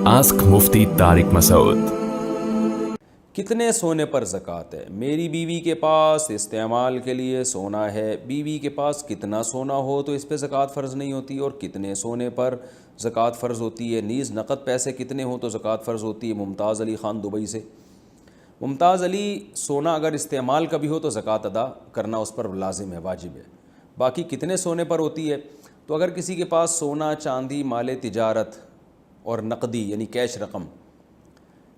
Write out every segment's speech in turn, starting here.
Ask मुफ्ती तारिक मसूद। कितने सोने पर ज़कात है? मेरी बीवी के पास इस्तेमाल के लिए सोना है। बीवी के पास कितना सोना हो तो इस पे ज़कात फ़र्ज़ नहीं होती, और कितने सोने पर ज़कात फ़र्ज़ होती है। नीज़ नक़द पैसे कितने हो तो ज़कात फ़र्ज़ होती है। मुमताज़ अली ख़ान दुबई से। मुमताज़ अली, सोना अगर इस्तेमाल का भी हो तो ज़कात अदा करना उस पर लाजिम है, वाजिब है। बाकी कितने सोने पर होती है, तो अगर किसी के पास सोना, चांदी, माल तिजारत और नकदी यानी कैश रकम,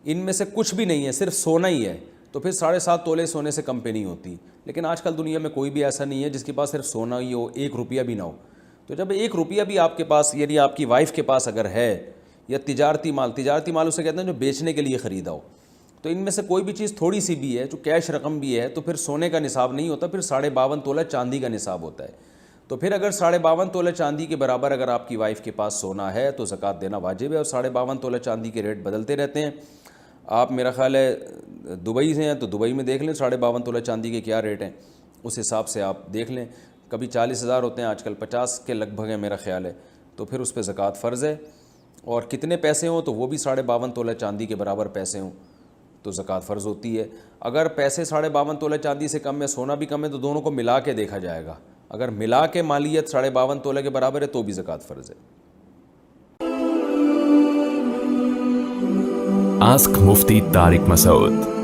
इनमें से कुछ भी नहीं है, सिर्फ सोना ही है, तो फिर 7.5 तोले सोने से कम पे नहीं होती। लेकिन आजकल दुनिया में कोई भी ऐसा नहीं है जिसके पास सिर्फ सोना ही हो, 1 रुपया भी ना हो। तो जब 1 रुपया भी आपके पास, यानी आपकी वाइफ के पास अगर है, या तिजारती माल उसे कहते हैं जो बेचने के लिए ख़रीदा हो, तो इनमें से कोई भी चीज़ थोड़ी सी भी है, जो कैश रकम भी है, तो फिर सोने का निसाब नहीं होता, फिर 52.5 तोला चांदी का निसाब होता है। तो फिर अगर 52.5 तोला चांदी के बराबर अगर आपकी वाइफ के पास सोना है तो ज़कात देना वाजिब है। और 52.5 तोला चांदी के रेट बदलते रहते हैं। आप, मेरा ख़्याल है दुबई से हैं तो दुबई में देख लें 52.5 तोला चांदी के क्या रेट हैं, उस हिसाब से आप देख लें। कभी 40,000 होते हैं, आजकल 50 के लगभग है मेरा ख़्याल है, तो फिर उस पर ज़कात फ़र्ज़ है। और कितने पैसे हों तो वो भी 52.5 तोला चांदी के बराबर पैसे हों तो ज़कात फ़र्ज़ होती है। अगर पैसे 52.5 तोला चांदी से कम है, सोना भी कम है, तो दोनों को मिला के देखा जाएगा। अगर मिला के मालियत 52.5 तोले के बराबर है तो भी ज़कात फ़र्ज़ है। आस्क मुफ्ती तारिक मसूद।